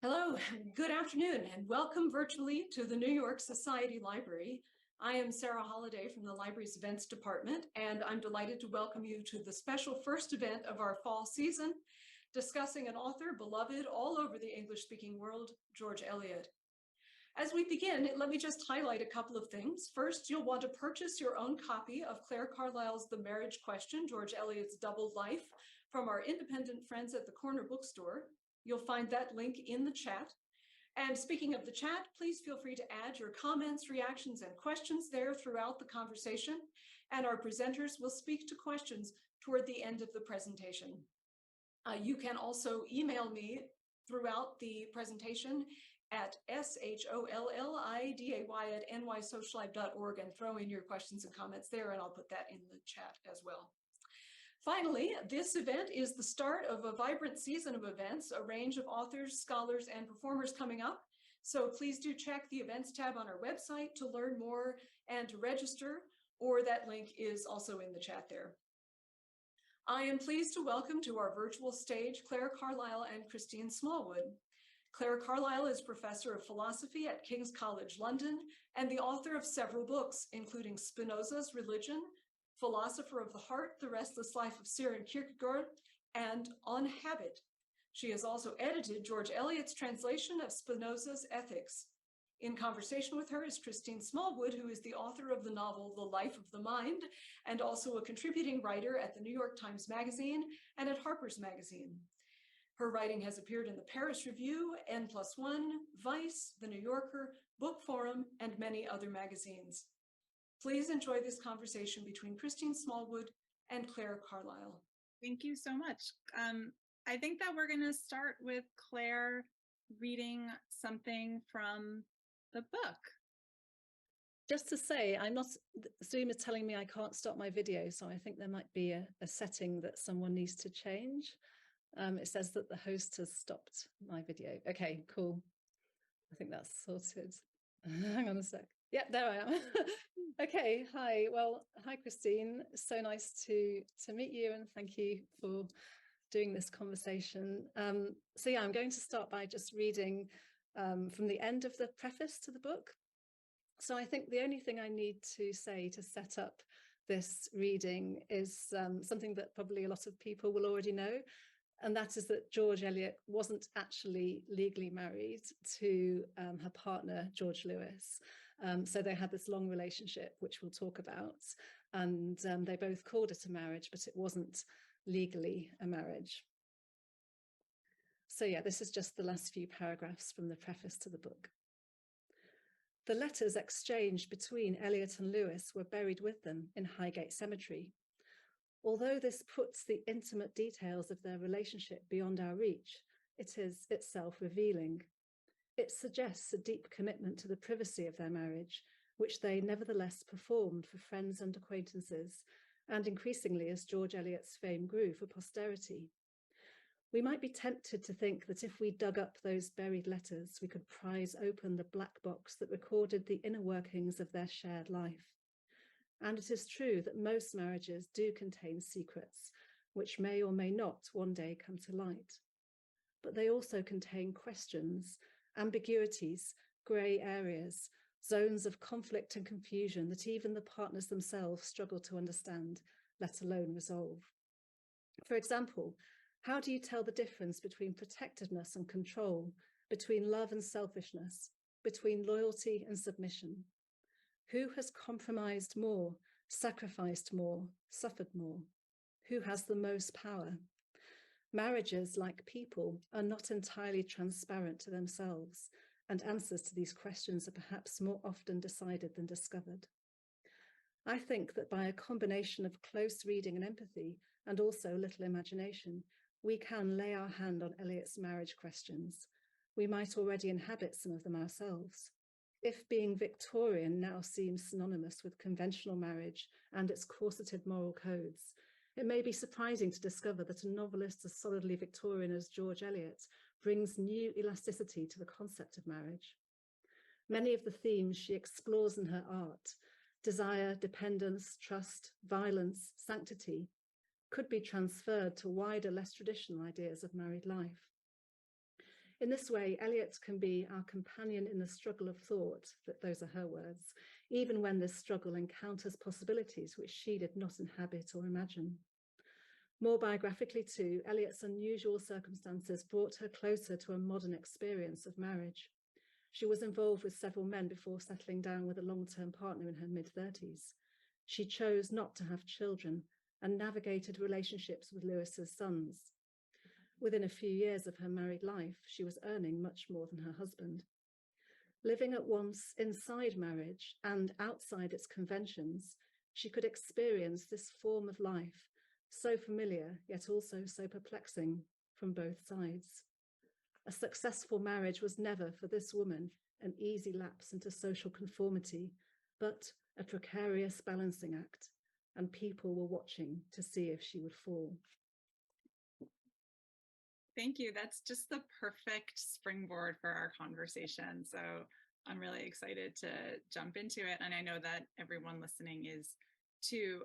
Hello, good afternoon, and welcome virtually to the New York Society Library. I am Sarah Holliday from the library's events department, and I'm delighted to welcome you to the special first event of our fall season, discussing an author beloved all over the English-speaking world, George Eliot. As we begin, let me just highlight a couple of things. First, you'll want to purchase your own copy of Clare Carlisle's The Marriage Question, George Eliot's Doubled Life, from our independent friends at the Corner Bookstore. You'll find that link in the chat. And speaking of the chat, please feel free to add your comments, reactions, and questions there throughout the conversation. And our presenters will speak to questions toward the end of the presentation. You can also email me throughout the presentation at sholliday@nysocialive.org and throw in your questions and comments there, and I'll put that in the chat as well. Finally, this event is the start of a vibrant season of events, a range of authors, scholars, and performers coming up. So please do check the events tab on our website to learn more and to register, or that link is also in the chat there. I am pleased to welcome to our virtual stage Clare Carlisle and Christine Smallwood. Clare Carlisle is professor of philosophy at King's College London and the author of several books, including Spinoza's Religion, Philosopher of the Heart, The Restless Life of Søren Kierkegaard, and On Habit. She has also edited George Eliot's translation of Spinoza's Ethics. In conversation with her is Christine Smallwood, who is the author of the novel The Life of the Mind, and also a contributing writer at the New York Times Magazine and at Harper's Magazine. Her writing has appeared in the Paris Review, N+1, Vice, The New Yorker, Book Forum, and many other magazines. Please enjoy this conversation between Christine Smallwood and Clare Carlisle. Thank you so much. I think that we're going to start with Clare reading something from the book. Just to say, Zoom is telling me I can't stop my video, so I think there might be a setting that someone needs to change. It says that the host has stopped my video. Okay, cool. I think that's sorted. Hang on a sec. Yeah, there I am. Okay, hi. Well, hi, Christine. So nice to meet you, and thank you for doing this conversation. So yeah, I'm going to start by just reading from the end of the preface to the book. So I think the only thing I need to say to set up this reading is something that probably a lot of people will already know, and that is that George Eliot wasn't actually legally married to her partner, George Lewis. So they had this long relationship, which we'll talk about, and they both called it a marriage, but it wasn't legally a marriage. So yeah, this is just the last few paragraphs from the preface to the book. The letters exchanged between Eliot and Lewis were buried with them in Highgate Cemetery. Although this puts the intimate details of their relationship beyond our reach, it is itself revealing. It suggests a deep commitment to the privacy of their marriage, which they nevertheless performed for friends and acquaintances, and increasingly as George Eliot's fame grew for posterity. We might be tempted to think that if we dug up those buried letters, we could prise open the black box that recorded the inner workings of their shared life. And it is true that most marriages do contain secrets, which may or may not one day come to light. But they also contain questions, ambiguities, grey areas, zones of conflict and confusion that even the partners themselves struggle to understand, let alone resolve. For example, how do you tell the difference between protectiveness and control, between love and selfishness, between loyalty and submission? Who has compromised more, sacrificed more, suffered more? Who has the most power? Marriages, like people, are not entirely transparent to themselves, and answers to these questions are perhaps more often decided than discovered. I think that by a combination of close reading and empathy, and also little imagination, we can lay our hand on Eliot's marriage questions. We might already inhabit some of them ourselves. If being Victorian now seems synonymous with conventional marriage and its corseted moral codes, it may be surprising to discover that a novelist as solidly Victorian as George Eliot brings new elasticity to the concept of marriage. Many of the themes she explores in her art, desire, dependence, trust, violence, sanctity, could be transferred to wider, less traditional ideas of married life. In this way, Eliot can be our companion in the struggle of thought, that those are her words, even when this struggle encounters possibilities which she did not inhabit or imagine. More biographically too, Eliot's unusual circumstances brought her closer to a modern experience of marriage. She was involved with several men before settling down with a long-term partner in her mid-30s. She chose not to have children and navigated relationships with Lewis's sons. Within a few years of her married life, she was earning much more than her husband. Living at once inside marriage and outside its conventions, she could experience this form of life, so familiar yet also so perplexing, from both sides. A successful marriage was never, for this woman, an easy lapse into social conformity, but a precarious balancing act, and people were watching to see if she would fall. Thank you. That's just the perfect springboard for our conversation. So I'm really excited to jump into it. And I know that everyone listening is too.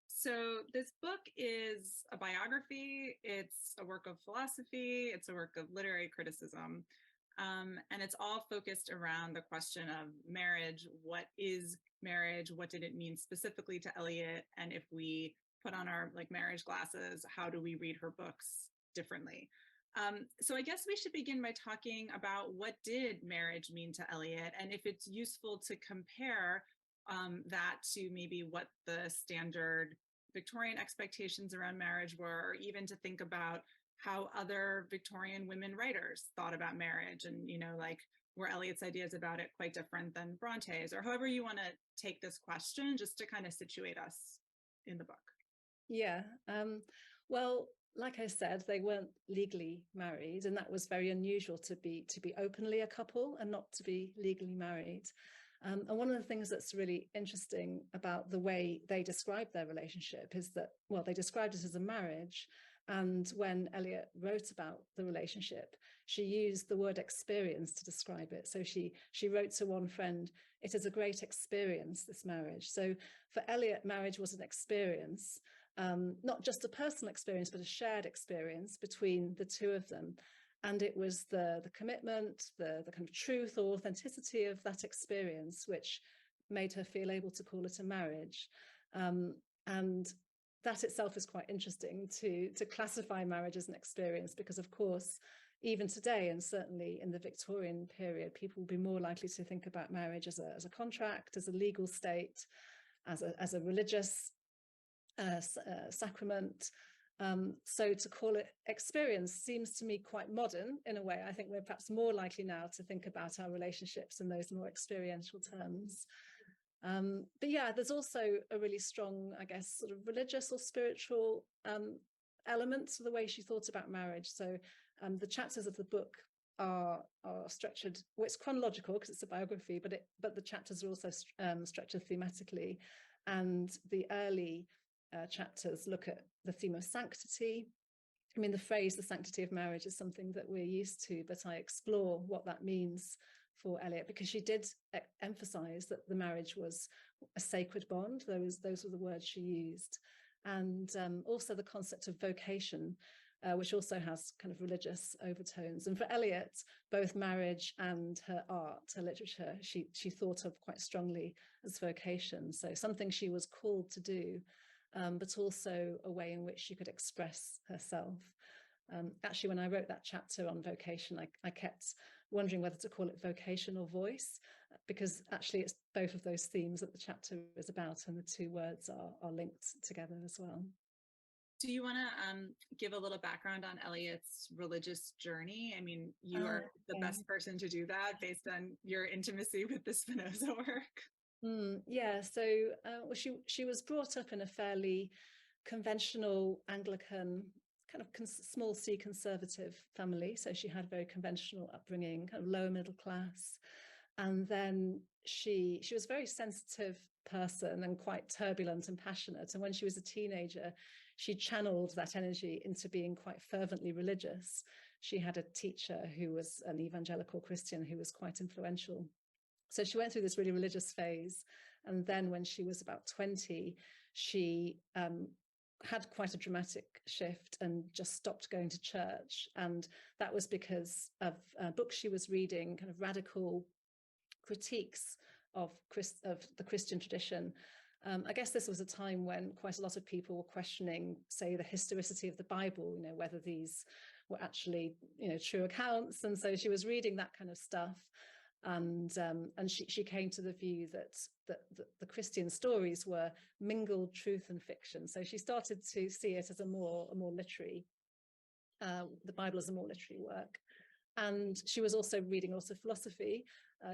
So this book is a biography. It's a work of philosophy. It's a work of literary criticism. And it's all focused around the question of marriage. What is marriage? What did it mean specifically to Eliot? And if we put on our marriage glasses, how do we read her books differently? So I guess we should begin by talking about what did marriage mean to Eliot, and if it's useful to compare that to maybe what the standard Victorian expectations around marriage were, or even to think about how other Victorian women writers thought about marriage, and were Eliot's ideas about it quite different than Bronte's, or however you want to take this question, just to kind of situate us in the book. Yeah, well, like I said, they weren't legally married, and that was very unusual to be openly a couple and not to be legally married. And one of the things that's really interesting about the way they describe their relationship is that, well, they described it as a marriage. And when Eliot wrote about the relationship, she used the word experience to describe it. So she wrote to one friend, "It is a great experience, this marriage." So for Eliot, marriage was an experience, not just a personal experience, but a shared experience between the two of them. And it was the commitment, the kind of truth or authenticity of that experience which made her feel able to call it a marriage. And that itself is quite interesting to classify marriage as an experience, because of course, even today, and certainly in the Victorian period, people will be more likely to think about marriage as a contract, as a legal state, as a religious sacrament. So to call it experience seems to me quite modern in a way. I think we're perhaps more likely now to think about our relationships in those more experiential terms. But yeah, there's also a really strong, I guess, sort of religious or spiritual element to the way she thought about marriage. So the chapters of the book are structured, well, it's chronological because it's a biography, but the chapters are also structured thematically. And the early chapters look at the theme of sanctity. I mean, the phrase, the sanctity of marriage, is something that we're used to, but I explore what that means for Eliot, because she did emphasize that the marriage was a sacred bond. Those were the words she used. And also the concept of vocation, which also has kind of religious overtones. And for Eliot, both marriage and her art, her literature, she thought of quite strongly as vocation. So something she was called to do, but also a way in which she could express herself. Actually, when I wrote that chapter on vocation, I kept wondering whether to call it vocation or voice, because actually it's both of those themes that the chapter is about, and the two words are linked together as well. Do you want to give a little background on Eliot's religious journey? I mean, you are the best person to do that based on your intimacy with the Spinoza work. Yeah, so well, she was brought up in a fairly conventional Anglican, kind of small c conservative family. So she had a very conventional upbringing, kind of lower middle class. And then she was a very sensitive person and quite turbulent and passionate. And when she was a teenager, she channeled that energy into being quite fervently religious. She had a teacher who was an evangelical Christian who was quite influential. So she went through this really religious phase. And then when she was about 20, she had quite a dramatic shift and just stopped going to church. And that was because of books she was reading, kind of radical critiques of the Christian tradition. I guess this was a time when quite a lot of people were questioning, say, the historicity of the Bible, whether these were actually, true accounts. And so she was reading that kind of stuff. And she came to the view that the Christian stories were mingled truth and fiction. So she started to see it as a more literary, the Bible as a more literary work. And she was also reading lots of philosophy.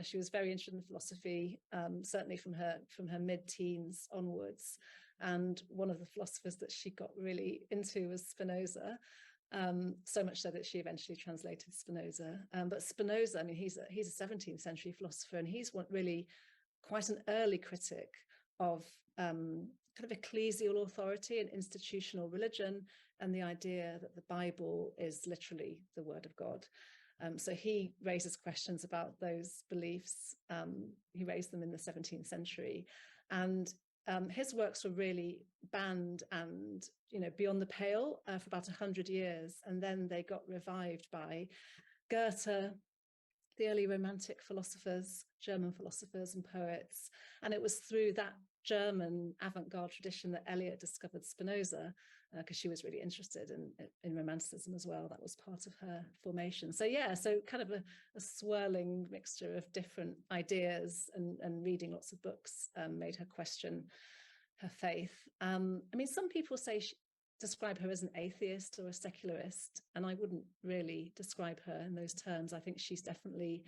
She was very interested in philosophy, certainly from her mid-teens onwards. And one of the philosophers that she got really into was Spinoza. So much so that she eventually translated Spinoza. But Spinoza, I mean, he's a 17th century philosopher, and he's really quite an early critic of kind of ecclesial authority and institutional religion, and the idea that the Bible is literally the word of God. So he raises questions about those beliefs. He raised them in the 17th century, and his works were really banned and beyond the pale for about 100 years, and then they got revived by Goethe, the early Romantic philosophers, German philosophers and poets. And it was through that German avant-garde tradition that Eliot discovered Spinoza, because she was really interested in Romanticism as well. That was part of her formation. So yeah, so kind of a swirling mixture of different ideas, and reading lots of books made her question her faith. I mean, some people describe her as an atheist or a secularist, and I wouldn't really describe her in those terms. I think she's definitely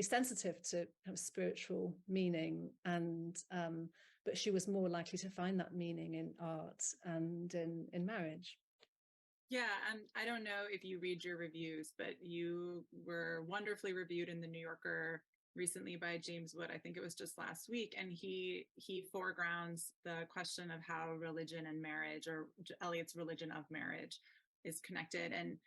sensitive to kind of spiritual meaning, and but she was more likely to find that meaning in art and in marriage. Yeah, and I don't know if you read your reviews, but you were wonderfully reviewed in the New Yorker recently by James Wood. I think it was just last week, and he foregrounds the question of how religion and marriage, or Eliot's religion of marriage, is connected. And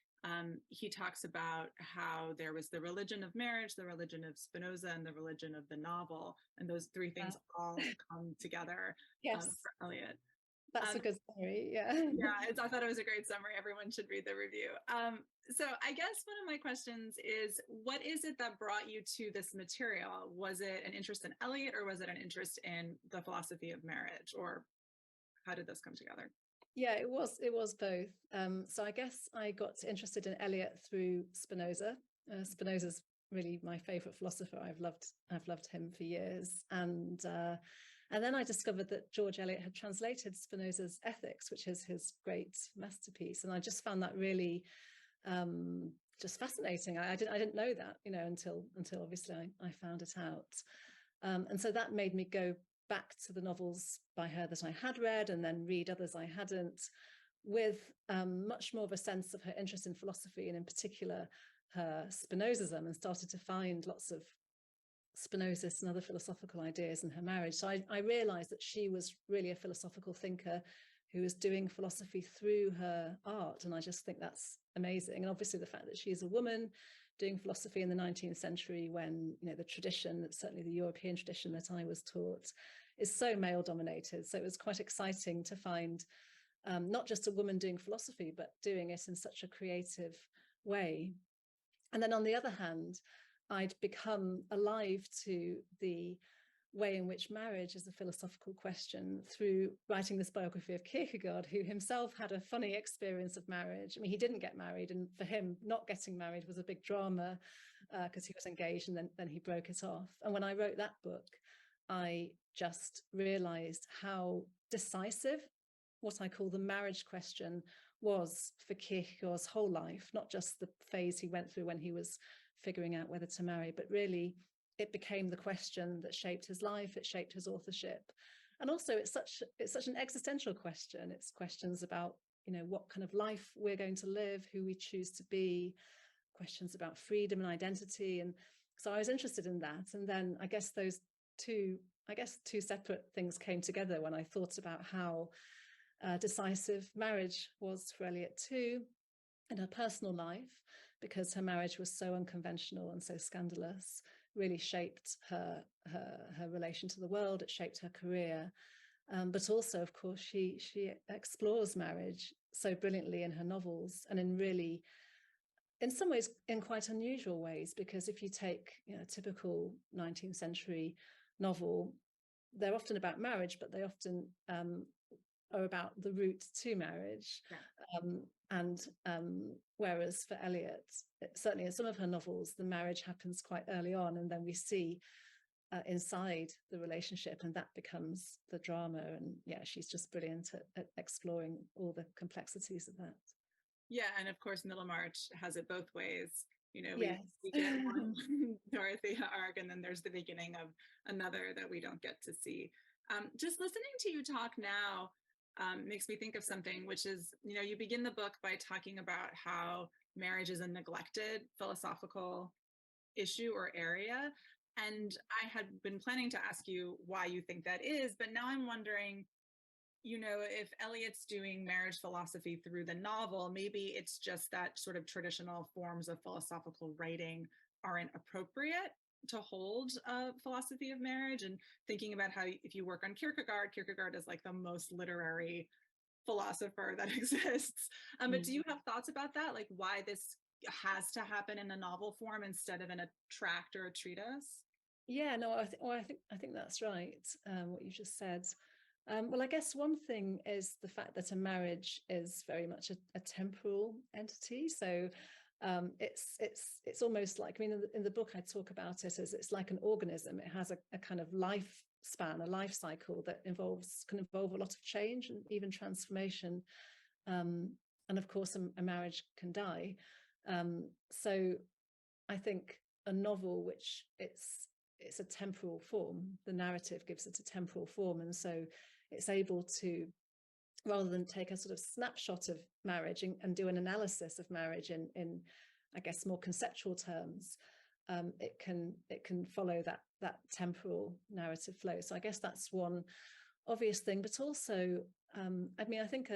he talks about how there was the religion of marriage, the religion of Spinoza, and the religion of the novel, and those three things all come together. Yes, for Eliot. That's a good summary. Yeah. I thought it was a great summary. Everyone should read the review. So I guess one of my questions is, what is it that brought you to this material? Was it an interest in Eliot, or was it an interest in the philosophy of marriage, or how did this come together? Yeah, it was both. So I guess I got interested in Eliot through Spinoza. Spinoza's really my favorite philosopher. I've loved him for years. And then I discovered that George Eliot had translated Spinoza's Ethics, which is his great masterpiece. And I just found that really just fascinating. I didn't know that, until obviously I found it out. And so that made me go back to the novels by her that I had read, and then read others I hadn't, with much more of a sense of her interest in philosophy, and in particular her Spinozism, and started to find lots of Spinozist and other philosophical ideas in her marriage. So I realized that she was really a philosophical thinker who was doing philosophy through her art, and I just think that's amazing. And obviously the fact that she is a woman doing philosophy in the 19th century, when the tradition, certainly the European tradition that I was taught, is so male dominated. So it was quite exciting to find not just a woman doing philosophy, but doing it in such a creative way. And then on the other hand, I'd become alive to the way in which marriage is a philosophical question through writing this biography of Kierkegaard, who himself had a funny experience of marriage. I mean, he didn't get married, and for him, not getting married was a big drama because he was engaged, and then he broke it off. And when I wrote that book, I just realized how decisive what I call the marriage question was for Kierkegaard's whole life, not just the phase he went through when he was figuring out whether to marry, but really it became the question that shaped his life, it shaped his authorship. And also it's such an existential question. It's questions about, what kind of life we're going to live, who we choose to be, questions about freedom and identity. And so I was interested in that. And then I guess those two separate things came together when I thought about how decisive marriage was for Eliot too, in her personal life, because her marriage was so unconventional and so scandalous. really shaped her relation to the world. It shaped her career. But also, of course, she explores marriage so brilliantly in her novels, and in some ways, in quite unusual ways, because if you take, a typical 19th century novel, they're often about marriage, but they often are about the route to marriage. Yeah. Whereas for Eliot, certainly in some of her novels, the marriage happens quite early on, and then we see inside the relationship, and that becomes the drama. And yeah, she's just brilliant at exploring all the complexities of that. Yeah, and of course Middlemarch has it both ways. Yes. We get one Dorothea arc, and then there's the beginning of another that we don't get to see. Just listening to you talk now makes me think of something, which is, you begin the book by talking about how marriage is a neglected philosophical issue or area. And I had been planning to ask you why you think that is, but now I'm wondering, if Eliot's doing marriage philosophy through the novel, maybe it's just that sort of traditional forms of philosophical writing aren't appropriate to hold a philosophy of marriage. And thinking about how, if you work on Kierkegaard is like the most literary philosopher that exists. But do you have thoughts about that? Like why this has to happen in a novel form instead of in a tract or a treatise? Yeah, no, I think that's right. What you just said. Well, I guess one thing is the fact that a marriage is very much a temporal entity. So it's almost like, in the book I talk about it as it's like an organism. It has a kind of lifespan, a life cycle that can involve a lot of change and even transformation. And of course, a marriage can die. So I think a novel, which it's a temporal form, the narrative gives it a temporal form, and so it's able to, rather than take a sort of snapshot of marriage and do an analysis of marriage in I guess more conceptual terms, it can follow that temporal narrative flow. So I guess that's one obvious thing, but also I think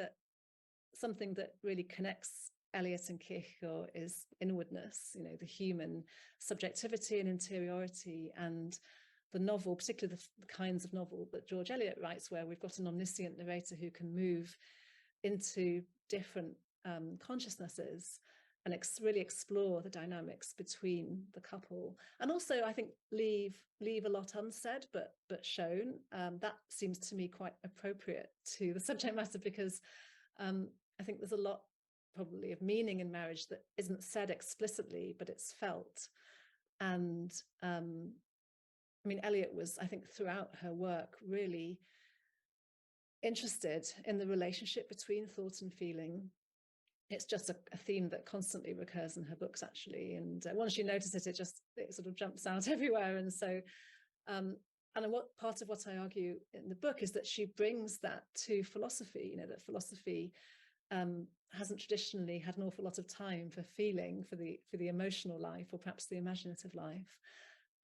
something that really connects Eliot and Kierkegaard is inwardness, the human subjectivity and interiority. And the novel, particularly the kinds of novel that George Eliot writes, where we've got an omniscient narrator who can move into different consciousnesses and really explore the dynamics between the couple, and also I think leave a lot unsaid but shown. That seems to me quite appropriate to the subject matter, because I think there's a lot probably of meaning in marriage that isn't said explicitly, but it's felt. And Eliot was, I think, throughout her work really interested in the relationship between thought and feeling. It's just a theme that constantly recurs in her books, actually. And once you notice it, it sort of jumps out everywhere. And so, and part of what I argue in the book is that she brings that to philosophy, that philosophy hasn't traditionally had an awful lot of time for feeling, for the emotional life, or perhaps the imaginative life.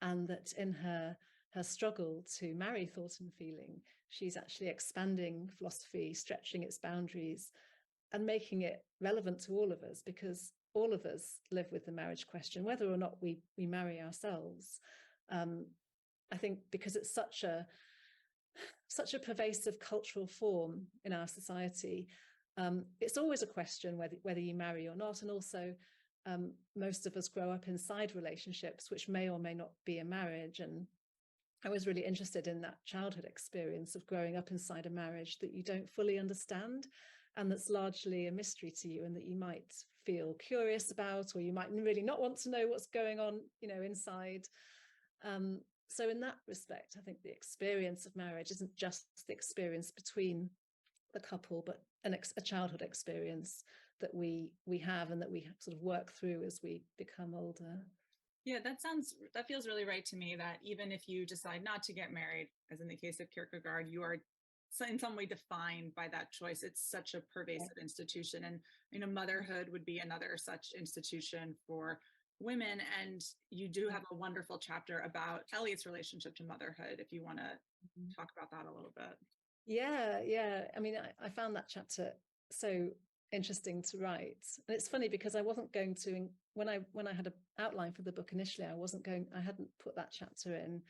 And that in her struggle to marry thought and feeling, she's actually expanding philosophy, stretching its boundaries, and making it relevant to all of us, because all of us live with the marriage question, whether or not we marry ourselves. I think because it's such a pervasive cultural form in our society, it's always a question whether you marry or not. And also, most of us grow up inside relationships which may or may not be a marriage. And I was really interested in that childhood experience of growing up inside a marriage that you don't fully understand, and that's largely a mystery to you, and that you might feel curious about, or you might really not want to know what's going on, inside. So in that respect, I think the experience of marriage isn't just the experience between the couple, but a childhood experience that we have, and that we sort of work through as we become older. Yeah, that feels really right to me, that even if you decide not to get married, as in the case of Kierkegaard, you are in some way defined by that choice. It's such a pervasive institution, and motherhood would be another such institution for women. And you do have a wonderful chapter about Eliot's relationship to motherhood, if you want to talk about that a little bit. Yeah. I found that chapter so interesting to write. And it's funny because I wasn't going to, when I had an outline for the book initially, I hadn't put that chapter in.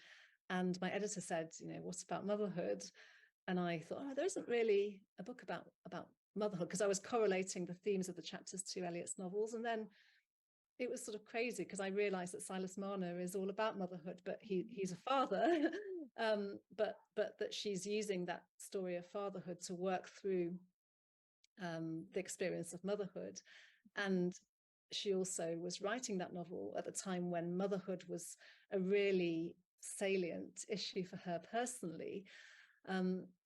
And my editor said, you know, what about motherhood? And I thought, oh, there isn't really a book about motherhood, because I was correlating the themes of the chapters to Eliot's novels. And then it was sort of crazy because I realized that Silas Marner is all about motherhood, but he's a father, but that she's using that story of fatherhood to work through the experience of motherhood. And she also was writing that novel at the time when motherhood was a really salient issue for her personally.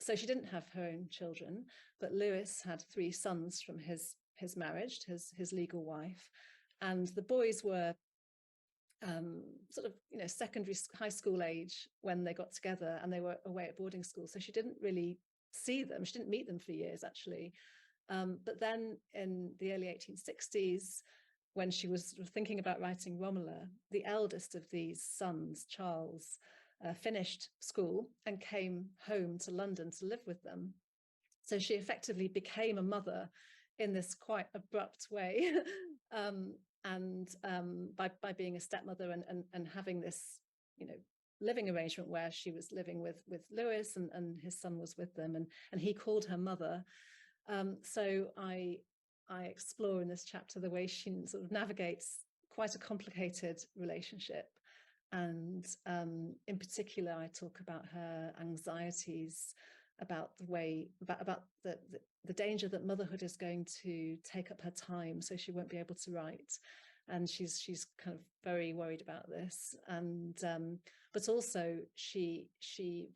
So she didn't have her own children, but Lewis had 3 sons from his marriage, his legal wife, and the boys were sort of, you know, secondary high school age when they got together, and they were away at boarding school, so she didn't really see them. She didn't meet them for years, actually. But then in the early 1860s, when she was thinking about writing Romola, the eldest of these sons, Charles, finished school and came home to London to live with them. So she effectively became a mother in this quite abrupt way, by being a stepmother and having this, you know, living arrangement where she was living with Lewis and his son was with them, and he called her mother. So I explore in this chapter the way she sort of navigates quite a complicated relationship. And in particular, I talk about her anxieties, about the way, about the danger that motherhood is going to take up her time, so she won't be able to write. And she's kind of very worried about this. And but also she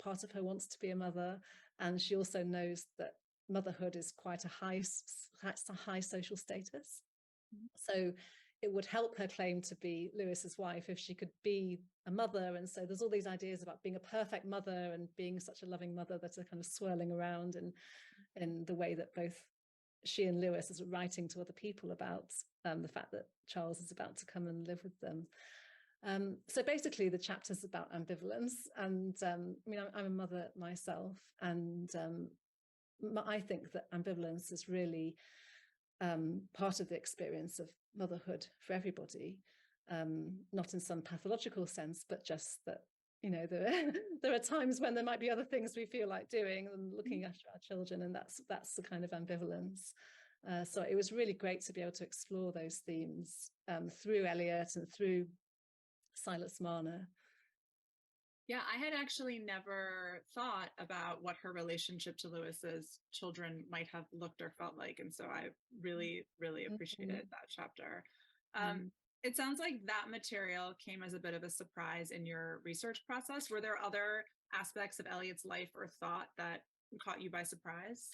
part of her wants to be a mother, and she also knows that motherhood is quite a high social status. So it would help her claim to be Lewis's wife if she could be a mother. And so there's all these ideas about being a perfect mother and being such a loving mother that are kind of swirling around in the way that both she and Lewis is writing to other people about the fact that Charles is about to come and live with them. So basically the chapter's about ambivalence. And I mean, I'm a mother myself, and I think that ambivalence is really part of the experience of motherhood for everybody, not in some pathological sense, but just that, you know, there are times when there might be other things we feel like doing and looking after our children, and that's the kind of ambivalence. So it was really great to be able to explore those themes through Eliot and through Silas Marner. Yeah, I had actually never thought about what her relationship to Lewis's children might have looked or felt like. And so I really, really appreciated that chapter. It sounds like that material came as a bit of a surprise in your research process. Were there other aspects of Eliot's life or thought that caught you by surprise?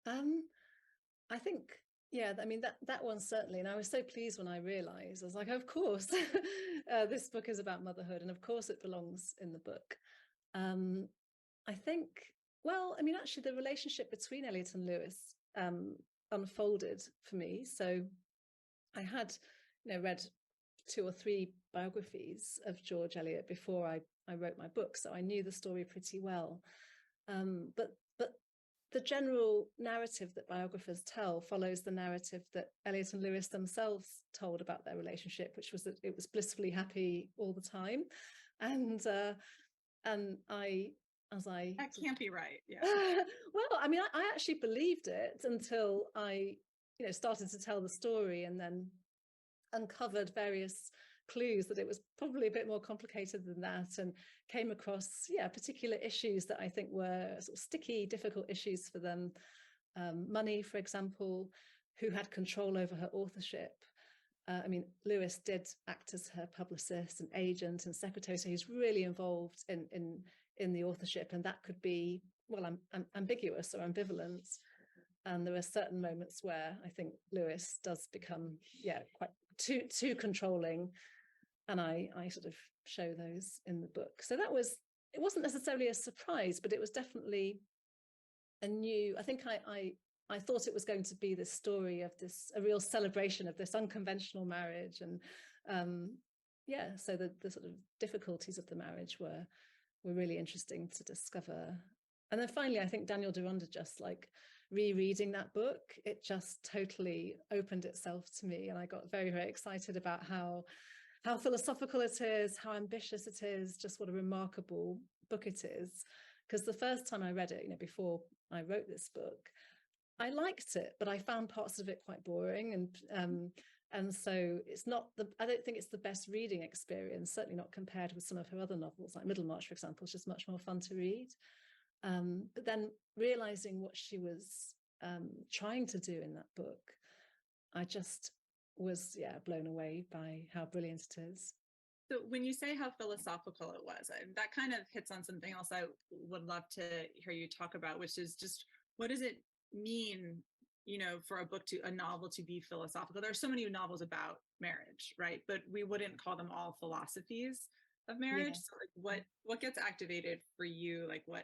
I think, yeah, I mean, that one certainly. And I was so pleased when I realized, I was like, of course, this book is about motherhood, and of course it belongs in the book. I think, well, I mean, actually the relationship between Eliot and Lewis unfolded for me. So I had, you know, read 2 or 3 biographies of George Eliot before I wrote my book, so I knew the story pretty well. But the general narrative that biographers tell follows the narrative that Eliot and Lewis themselves told about their relationship, which was that it was blissfully happy all the time. And I That can't be right. Yeah. Well, I mean, I actually believed it until I, you know, started to tell the story and then uncovered various clues that it was probably a bit more complicated than that, and came across, yeah, particular issues that I think were sort of sticky, difficult issues for them. Money, for example, who had control over her authorship. I mean, Lewis did act as her publicist and agent and secretary, so he's really involved in the authorship, and that could be, well, ambiguous or ambivalent. And there are certain moments where I think Lewis does become, yeah, quite too controlling, and I sort of show those in the book. So it wasn't necessarily a surprise, but it was definitely a new, I think I thought it was going to be this story of a real celebration of this unconventional marriage. And yeah, so the sort of difficulties of the marriage were really interesting to discover. And then finally, I think Daniel Deronda just like rereading that book, it just totally opened itself to me, and I got very, very excited about how philosophical it is, how ambitious it is, just what a remarkable book it is. Because the first time I read it, you know, before I wrote this book, I liked it, but I found parts of it quite boring, and so it's not I don't think it's the best reading experience, certainly not compared with some of her other novels, like Middlemarch, for example, is just much more fun to read. But then realizing what she was trying to do in that book, I just was, blown away by how brilliant it is. So when you say how philosophical it was, that kind of hits on something else I would love to hear you talk about, which is just, what does it mean, you know, for a novel to be philosophical? There are so many novels about marriage, right? But we wouldn't call them all philosophies of marriage. Yeah. So like what gets activated for you? Like what,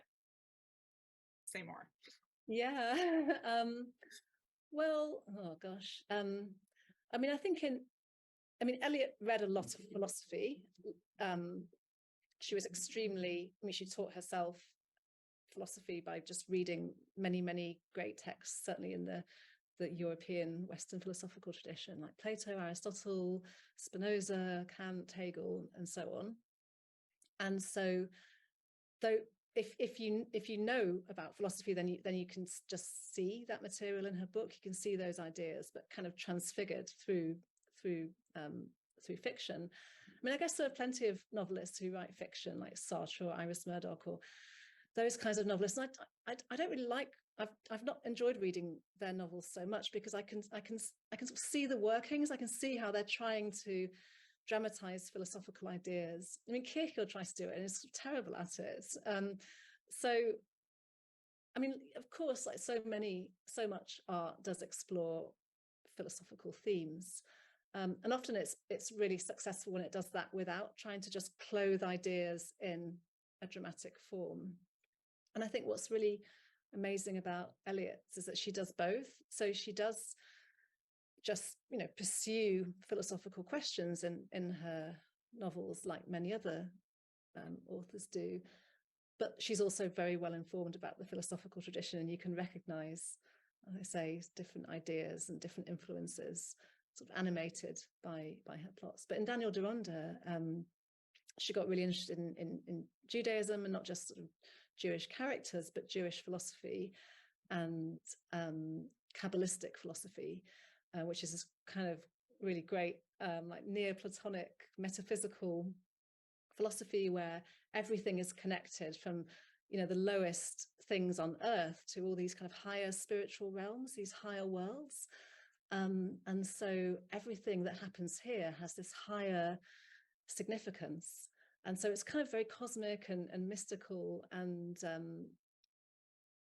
say more. Yeah. Well, oh gosh. I mean, Eliot read a lot of philosophy. She was she taught herself philosophy by just reading many, many great texts, certainly in the European Western philosophical tradition, like Plato, Aristotle, Spinoza, Kant, Hegel, and so on. And so, though, if you know about philosophy, then you can just see that material in her book. You can see those ideas, but kind of transfigured through fiction. I mean, I guess there are plenty of novelists who write fiction, like Sartre or Iris Murdoch or those kinds of novelists. And I don't really like. I've not enjoyed reading their novels so much, because I can sort of see the workings. I can see how they're trying to dramatize philosophical ideas. I mean, Kierkegaard tries to do it and is terrible at it. So, I mean, of course, like so much art does explore philosophical themes. And often it's really successful when it does that without trying to just clothe ideas in a dramatic form. And I think what's really amazing about Eliot is that she does both. So she does just, you know, pursue philosophical questions in her novels, like many other authors do. But she's also very well informed about the philosophical tradition, and you can recognize, as I say, different ideas and different influences sort of animated by her plots. But in Daniel Deronda, she got really interested in Judaism, and not just sort of Jewish characters, but Jewish philosophy and Kabbalistic philosophy, which is this kind of really great, like Neoplatonic metaphysical philosophy where everything is connected, from, you know, the lowest things on earth to all these kind of higher spiritual realms, these higher worlds. And so everything that happens here has this higher significance. And so it's kind of very cosmic and mystical. And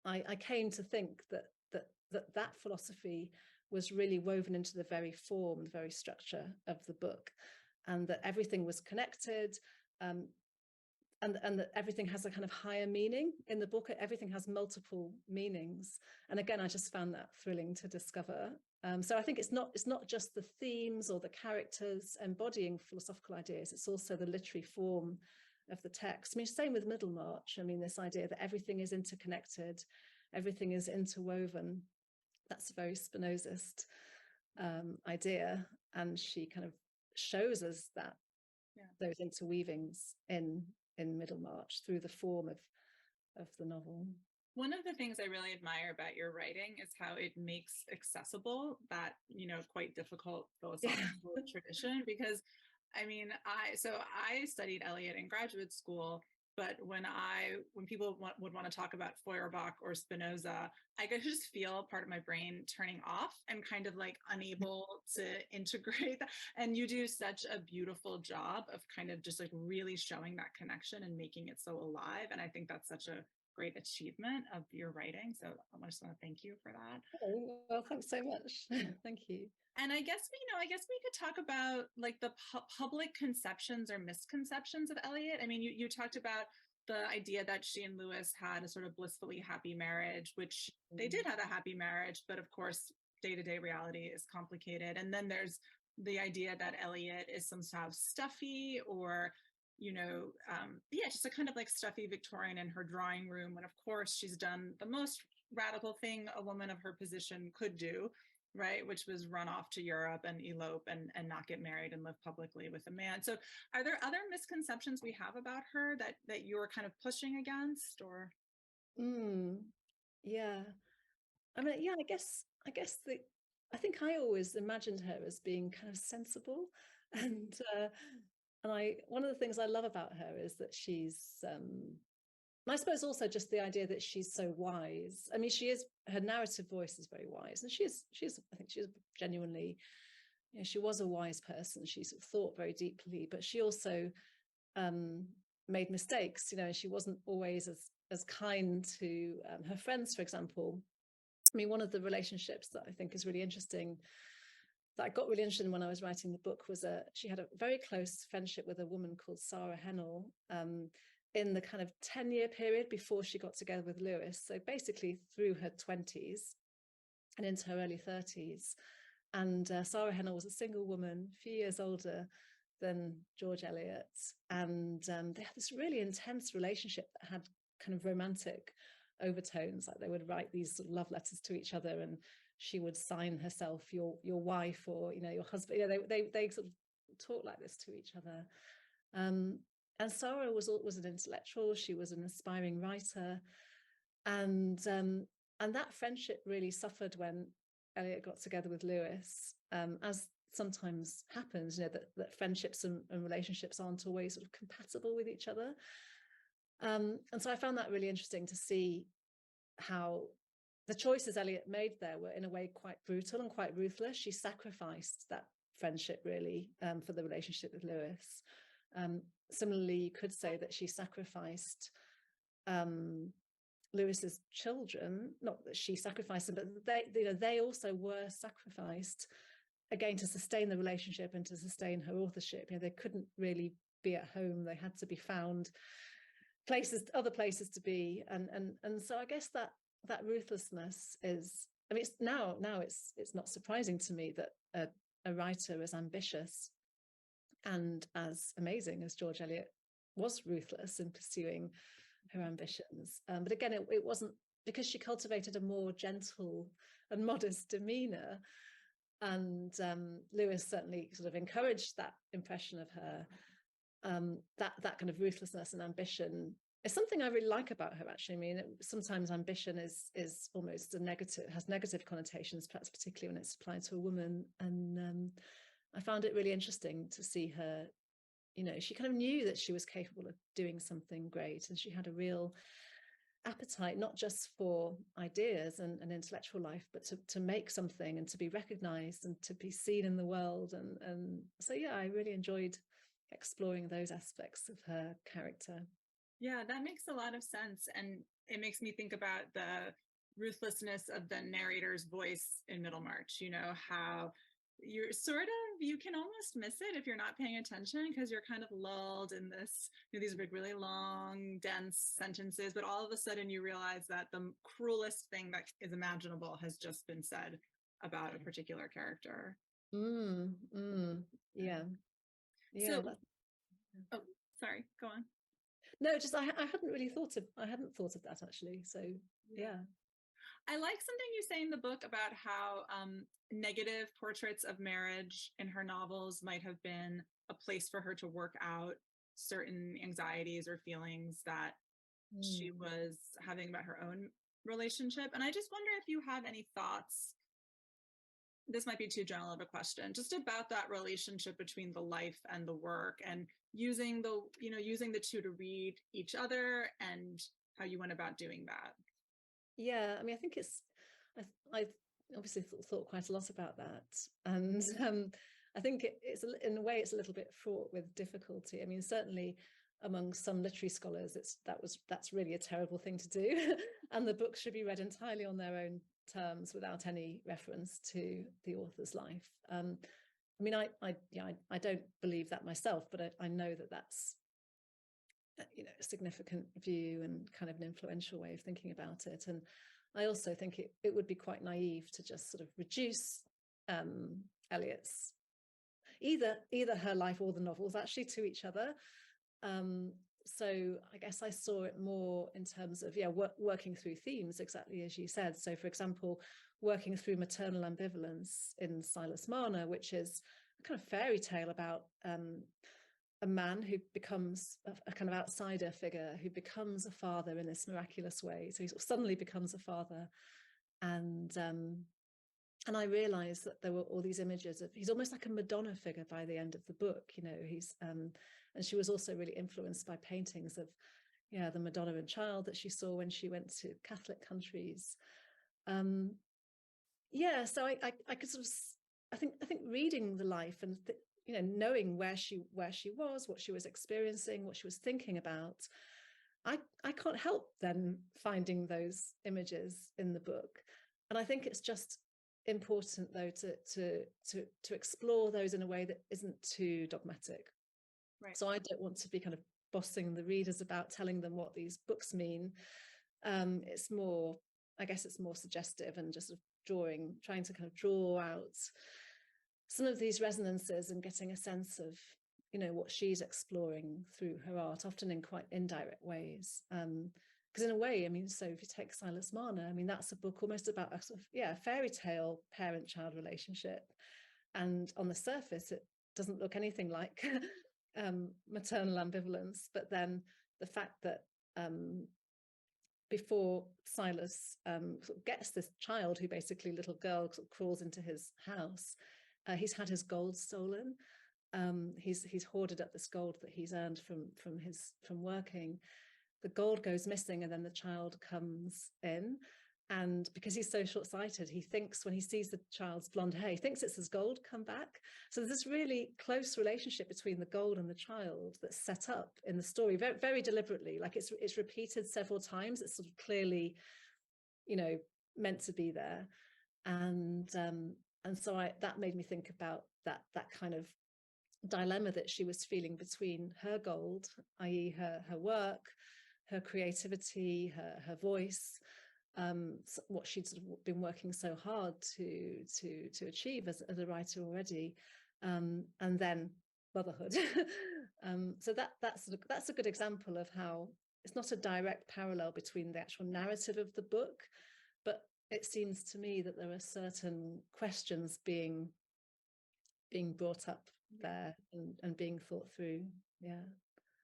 I came to think that philosophy was really woven into the very form, the very structure of the book, and that everything was connected, and that everything has a kind of higher meaning in the book. Everything has multiple meanings. And again, I just found that thrilling to discover. So I think it's not just the themes or the characters embodying philosophical ideas, it's also the literary form of the text. I mean, same with Middlemarch. I mean, this idea that everything is interconnected, everything is interwoven. That's a very Spinozist idea, and she kind of shows us that those interweavings in Middlemarch through the form of the novel. One of the things I really admire about your writing is how it makes accessible that, you know, quite difficult philosophical tradition. Because I mean, I studied Eliot in graduate school, but when people would want to talk about Feuerbach or Spinoza, I could just feel part of my brain turning off and kind of like unable to integrate that. And you do such a beautiful job of kind of just like really showing that connection and making it so alive. And I think that's such a great achievement of your writing. So I just want to thank you for that. Oh, well, thanks so much. Thank you. And I guess we could talk about like the public conceptions or misconceptions of Eliot. I mean, you talked about the idea that she and Lewis had a sort of blissfully happy marriage, which they did have a happy marriage, but of course, day-to-day reality is complicated. And then there's the idea that Eliot is somehow stuffy, or, you know, just a kind of like stuffy Victorian in her drawing room, when of course she's done the most radical thing a woman of her position could do, right? Which was run off to Europe and elope and not get married and live publicly with a man. So are there other misconceptions we have about her that you're kind of pushing against, or? Yeah. I mean, yeah, I think I always imagined her as being kind of sensible. And one of the things I love about her is that she's and I suppose also just the idea that she's so wise. I mean, her narrative voice is very wise, and I think she's genuinely, she was a wise person. She sort of thought very deeply, but she also made mistakes, and she wasn't always as kind to her friends, for example. I mean, one of the relationships that I think is really interesting, that I got really interested in when I was writing the book, was she had a very close friendship with a woman called Sarah Hennell, in the kind of 10-year period before she got together with Lewis. So basically through her 20s and into her early 30s. And Sarah Hennell was a single woman, a few years older than George Eliot. And they had this really intense relationship that had kind of romantic overtones. Like they would write these sort of love letters to each other, and she would sign herself your wife, or, your husband. They sort of talk like this to each other. And Sarah was an intellectual. She was an aspiring writer, and that friendship really suffered when Eliot got together with Lewis, as sometimes happens. That friendships and relationships aren't always sort of compatible with each other. And so I found that really interesting to see how the choices Eliot made there were in a way quite brutal and quite ruthless. She sacrificed that friendship really for the relationship with Lewis. Similarly, you could say that she sacrificed Lewis's children, not that she sacrificed them, but they also were sacrificed, again, to sustain the relationship and to sustain her authorship. They couldn't really be at home. They had to be found other places to be. And so I guess that ruthlessness is, I mean, it's not surprising to me that a writer as ambitious and as amazing as George Eliot was ruthless in pursuing her ambitions. But again, it wasn't because she cultivated a more gentle and modest demeanor. And Lewis certainly sort of encouraged that impression of her. That kind of ruthlessness and ambition is something I really like about her, actually. I mean, sometimes ambition is almost has negative connotations, perhaps particularly when it's applied to a woman. And I found it really interesting to see her, she kind of knew that she was capable of doing something great, and she had a real appetite, not just for ideas and intellectual life, but to make something and to be recognized and to be seen in the world. And so, yeah, I really enjoyed exploring those aspects of her character. Yeah, that makes a lot of sense. And it makes me think about the ruthlessness of the narrator's voice in Middlemarch, how you can almost miss it if you're not paying attention, because you're kind of lulled in this, these big, really long, dense sentences, but all of a sudden you realize that the cruelest thing that is imaginable has just been said about a particular character. Yeah. So, oh, sorry, go on. No, just I hadn't thought of that, actually. So yeah. I like something you say in the book about how negative portraits of marriage in her novels might have been a place for her to work out certain anxieties or feelings that she was having about her own relationship. And I just wonder if you have any thoughts, this might be too general of a question, just about that relationship between the life and the work, and using the two to read each other, and how you went about doing that. Yeah, I mean, I think I've obviously thought quite a lot about that, and I think it's in a way it's a little bit fraught with difficulty. I mean, certainly among some literary scholars, that's really a terrible thing to do, and the book should be read entirely on their own terms without any reference to the author's life. I mean, I don't believe that myself, but I know that that's a significant view and kind of an influential way of thinking about it. And I also think it would be quite naive to just sort of reduce Eliot's either her life or the novels actually to each other. so I guess I saw it more in terms of, working through themes, exactly as you said. So, for example, working through maternal ambivalence in Silas Marner, which is a kind of fairy tale about a man who becomes a kind of outsider figure, who becomes a father in this miraculous way. So he sort of suddenly becomes a father. And I realized that there were all these images of, he's almost like a Madonna figure by the end of the book, he's, and she was also really influenced by paintings of, the Madonna and Child that she saw when she went to Catholic countries. So I could sort of, I think reading the life and, knowing where she was, what she was experiencing, what she was thinking about, I can't help then finding those images in the book. And I think it's just important though to explore those in a way that isn't too dogmatic. Right. So I don't want to be kind of bossing the readers about telling them what these books mean. It's more suggestive and just sort of trying to kind of draw out some of these resonances and getting a sense of what she's exploring through her art, often in quite indirect ways. Because in a way, I mean, so if you take Silas Marner, I mean, that's a book almost about a sort of, fairy tale parent-child relationship. And on the surface, it doesn't look anything like maternal ambivalence. But then the fact that before Silas sort of gets this child, who basically, little girl, sort of crawls into his house, he's had his gold stolen. He's hoarded up this gold that he's earned from working. The gold goes missing, and then the child comes in, and because he's so short-sighted, he thinks, when he sees the child's blonde hair, he thinks it's his gold come back. So there's this really close relationship between the gold and the child that's set up in the story very, very deliberately. Like it's repeated several times. It's sort of clearly, meant to be there. And so that made me think about that kind of dilemma that she was feeling between her gold, i.e. her work, her creativity, her voice, what she'd sort of been working so hard to achieve as a writer already, and then motherhood. So that's a good example of how it's not a direct parallel between the actual narrative of the book, but it seems to me that there are certain questions being brought up there and being thought through.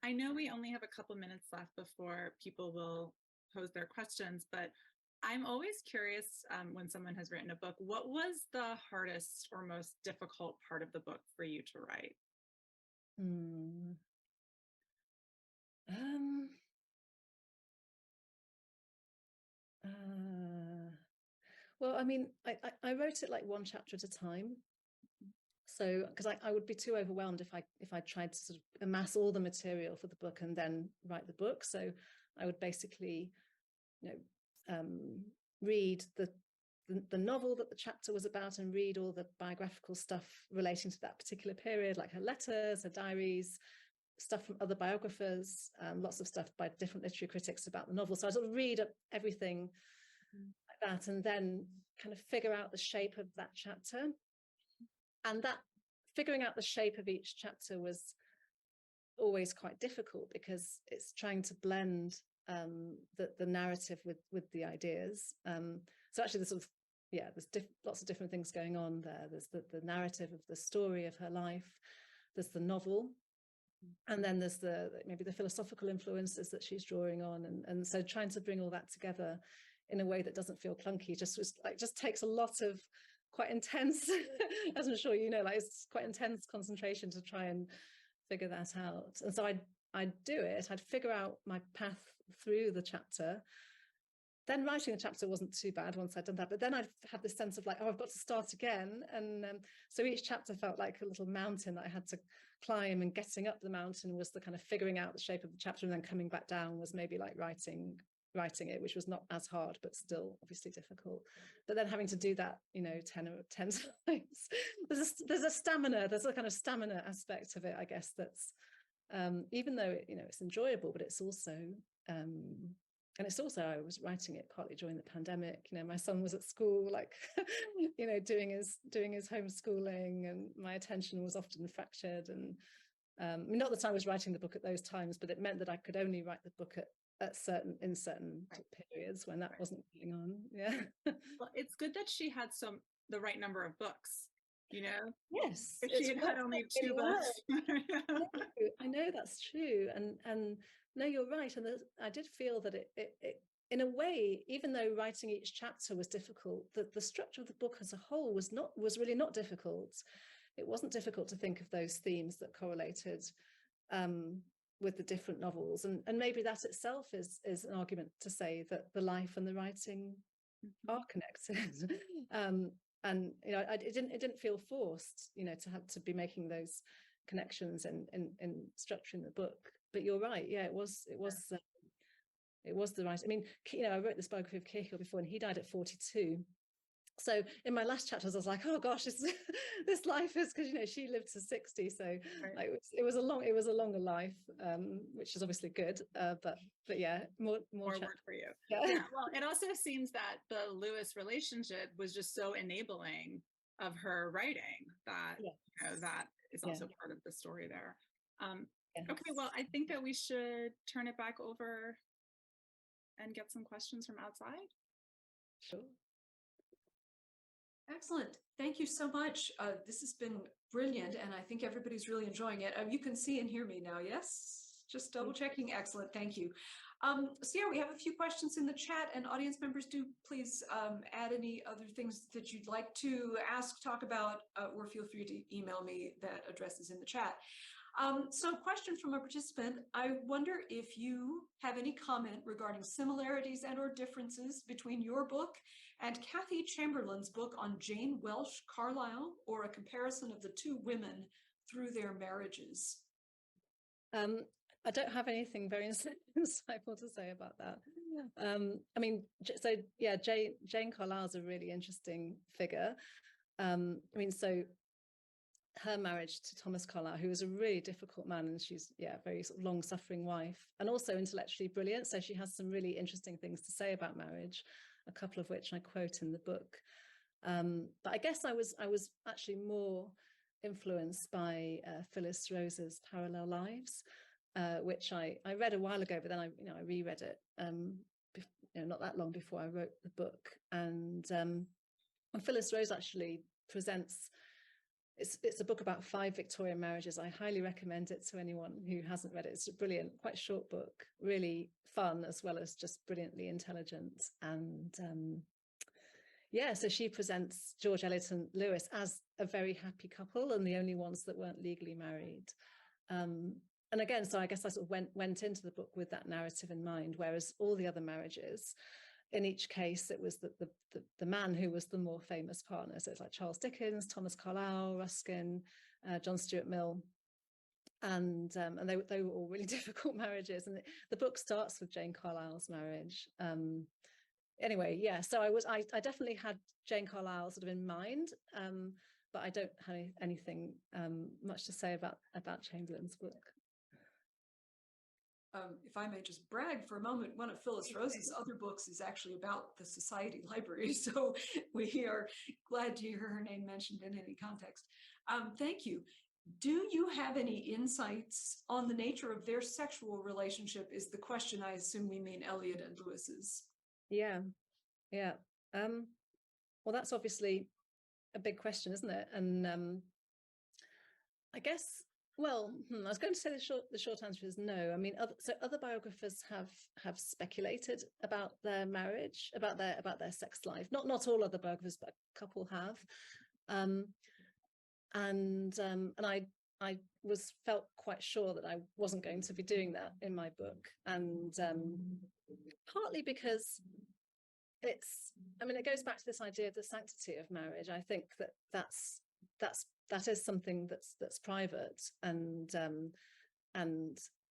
I know we only have a couple minutes left before people will pose their questions, but I'm always curious, when someone has written a book, what was the hardest or most difficult part of the book for you to write? Well, I mean, I wrote it like one chapter at a time. So, because I would be too overwhelmed if I tried to sort of amass all the material for the book and then write the book. So I would basically, read the novel that the chapter was about and read all the biographical stuff relating to that particular period, like her letters, her diaries, stuff from other biographers, lots of stuff by different literary critics about the novel. So I sort of read everything like that, and then kind of figure out the shape of that chapter. And that figuring out the shape of each chapter was always quite difficult, because it's trying to blend the narrative with the ideas. So actually there's sort of, there's lots of different things going on there. There's the narrative of the story of her life, there's the novel, and then there's maybe the philosophical influences that she's drawing on, and so trying to bring all that together in a way that doesn't feel clunky just takes a lot of quite intense as I'm sure it's quite intense concentration to try and figure that out. And so I'd do it, I'd figure out my path through the chapter. Then writing the chapter wasn't too bad once I'd done that, but then I'd had this sense of like, I've got to start again. And so each chapter felt like a little mountain that I had to climb, and getting up the mountain was the kind of figuring out the shape of the chapter, and then coming back down was maybe like writing it, which was not as hard, but still obviously difficult. But then having to do that 10 times, there's a kind of stamina aspect of it, I guess, that's even though it's enjoyable, but it's also and it's also, I was writing it partly during the pandemic. My son was at school, like doing his homeschooling, and my attention was often fractured, and Not that I was writing the book at those times, but it meant that I could only write the book at certain periods when that wasn't going on. Yeah. Well, it's good that she had the right number of books, you know. Yes, If she had only two books. I know that's true, and no, you're right. And I did feel that it in a way, even though writing each chapter was difficult, the structure of the book as a whole was really not difficult. It wasn't difficult to think of those themes that correlated with the different novels, and maybe that itself is an argument to say that the life and the writing are connected. And you know, it didn't feel forced, you know, to have to be making those connections in structuring the book. But you're right, yeah, it was the right. I mean, you know, I wrote this biography of Kierkegaard before, and he died at 42. So in my last chapters, I was like, oh gosh, this life is, because, you know, she lived to 60, so like, it was a longer life, which is obviously good, but yeah, more work for you. Yeah. Well, it also seems that the Lewis relationship was just so enabling of her writing that you know, that is also part of the story there. Okay, well, I think that we should turn it back over and get some questions from outside. Sure. Excellent. Thank you so much. This has been brilliant, and I think everybody's really enjoying it. You can see and hear me now, yes? Just double checking. Excellent. Thank you. So yeah, we have a few questions in the chat, and audience members, do please add any other things that you'd like to ask, talk about, or feel free to email me. That address is in the chat. So question from a participant: I wonder if you have any comment regarding similarities and or differences between your book and Kathy Chamberlain's book on Jane Welsh Carlisle, or a comparison of the two women through their marriages. I don't have anything very insightful to say about that. I mean, so yeah, Jane Carlisle's a really interesting figure. I mean, so her marriage to Thomas Carlyle, who was a really difficult man, and she's very sort of long-suffering wife, and also intellectually brilliant. So she has some really interesting things to say about marriage, a couple of which I quote in the book. But I guess I was actually more influenced by Phyllis Rose's Parallel Lives, which I read a while ago, but then I reread it not that long before I wrote the book. And Phyllis Rose actually presents. It's a book about 5 Victorian marriages. I highly recommend it to anyone who hasn't read it. It's a brilliant, quite short book, really fun, as well as just brilliantly intelligent. And so she presents George Eliot and Lewis as a very happy couple, and the only ones that weren't legally married. And again, so I guess I sort of went into the book with that narrative in mind, whereas all the other marriages, in each case, it was the man who was the more famous partner. So it's like Charles Dickens, Thomas Carlyle, Ruskin, John Stuart Mill, and they were all really difficult marriages. And the book starts with Jane Carlisle's marriage. Anyway, yeah. So I definitely had Jane Carlisle sort of in mind, but I don't have anything much to say about Chamberlain's book. If I may just brag for a moment, one of Phyllis Rose's other books is actually about the Society Library, so we are glad to hear her name mentioned in any context. Thank you. Do you have any insights on the nature of their sexual relationship, is the question. I assume we mean Eliot and Lewis's. Yeah. Well, that's obviously a big question, isn't it? And I guess, well, I was going to say the short answer is no. I mean, other biographers have speculated about their marriage, about their sex life. Not all other biographers, but a couple have. And I felt quite sure that I wasn't going to be doing that in my book, and partly because it goes back to this idea of the sanctity of marriage. I think that is something that's private, and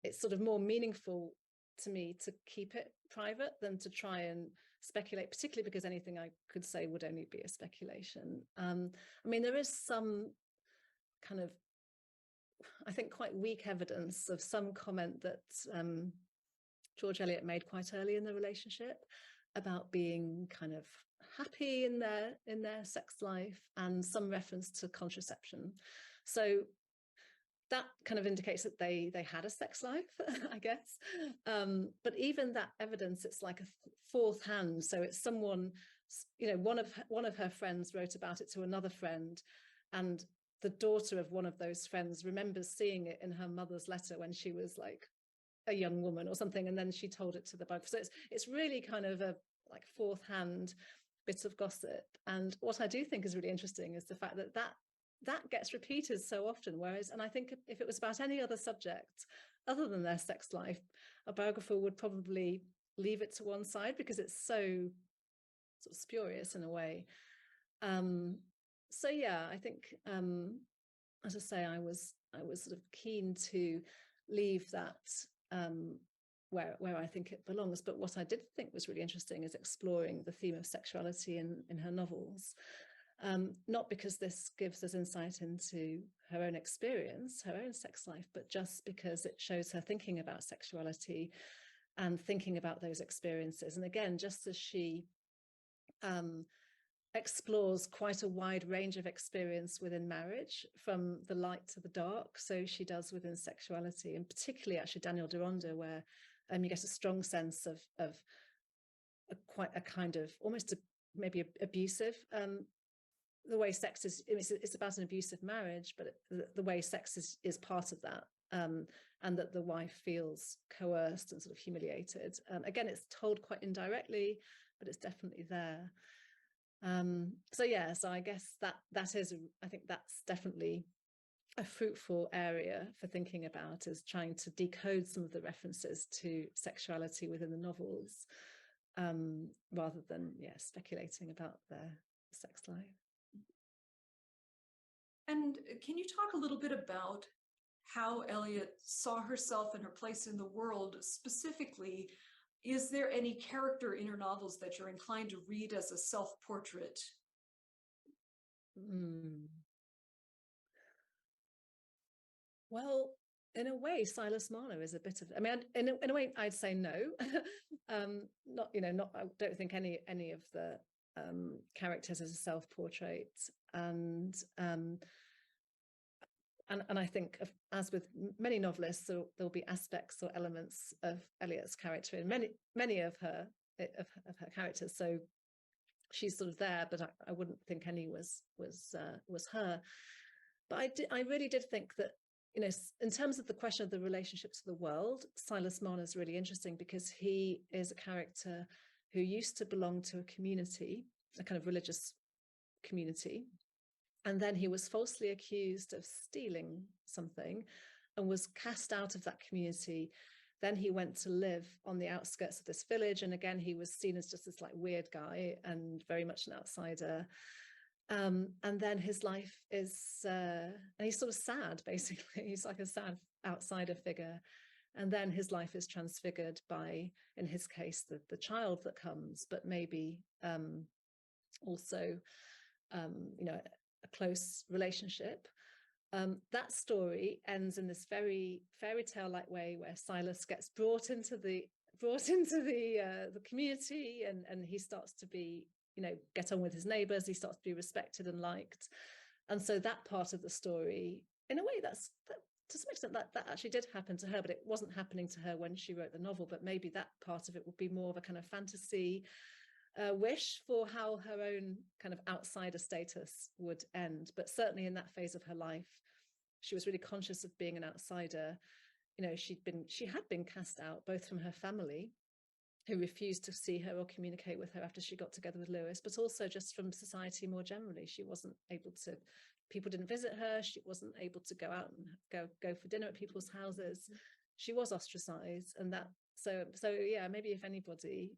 it's sort of more meaningful to me to keep it private than to try and speculate, particularly because anything I could say would only be a speculation. I mean, there is some kind of, I think, quite weak evidence of some comment that George Eliot made quite early in the relationship about being kind of happy in their sex life, and some reference to contraception. So that kind of indicates that they had a sex life, I guess. But even that evidence, it's like a fourth hand. So it's someone, you know, one of her friends wrote about it to another friend, and the daughter of one of those friends remembers seeing it in her mother's letter when she was like a young woman or something, and then she told it to the biographer. So it's really kind of a like fourth hand bit of gossip. And what I do think is really interesting is the fact that that gets repeated so often, whereas, and I think if it was about any other subject other than their sex life, a biographer would probably leave it to one side because it's so sort of spurious in a way. So yeah, I think, as I say, I was sort of keen to leave that where I think it belongs. But what I did think was really interesting is exploring the theme of sexuality in her novels. Not because this gives us insight into her own experience, her own sex life, but just because it shows her thinking about sexuality and thinking about those experiences. And again, just as she explores quite a wide range of experience within marriage, from the light to the dark, so she does within sexuality, and particularly actually Daniel Deronda, where you get a strong sense of quite a kind of almost maybe abusive, the way sex is, it's about an abusive marriage, but the way sex is part of that, and that the wife feels coerced and sort of humiliated. Again, it's told quite indirectly, but it's definitely there. So yeah, so I guess that is, I think that's definitely a fruitful area for thinking about, is trying to decode some of the references to sexuality within the novels, rather than speculating about their sex life. And can you talk a little bit about how Eliot saw herself and her place in the world? Specifically, is there any character in her novels that you're inclined to read as a self-portrait? Well, in a way, Silas Marlowe is a bit of, I mean, in a way, I'd say no. Not, I don't think any of the characters as a self-portrait. And I think, as with many novelists, there'll be aspects or elements of Eliot's character in many of her characters. So she's sort of there, but I wouldn't think any was her. But I really did think that, in terms of the question of the relationship to the world, Silas Marlowe is really interesting, because he is a character who used to belong to a community, a kind of religious community. And then he was falsely accused of stealing something and was cast out of that community. Then he went to live on the outskirts of this village. And again, he was seen as just this like weird guy and very much an outsider. And then his life is, and he's sort of sad, basically. He's like a sad outsider figure. And then his life is transfigured by, in his case, the child that comes, but maybe also, a close relationship. That story ends in this very fairy tale like way, where Silas gets brought into the community, and he starts to be, get on with his neighbors. He starts to be respected and liked. And so that part of the story, in a way, that to some extent that actually did happen to her, but it wasn't happening to her when she wrote the novel. But maybe that part of it would be more of a kind of fantasy wish for how her own kind of outsider status would end. But certainly in that phase of her life, she was really conscious of being an outsider. She had been cast out, both from her family, who refused to see her or communicate with her after she got together with Lewis, but also just from society more generally. She wasn't able to, people didn't visit her. She wasn't able to go out and go for dinner at people's houses. She was ostracized, and that, so yeah, maybe if anybody,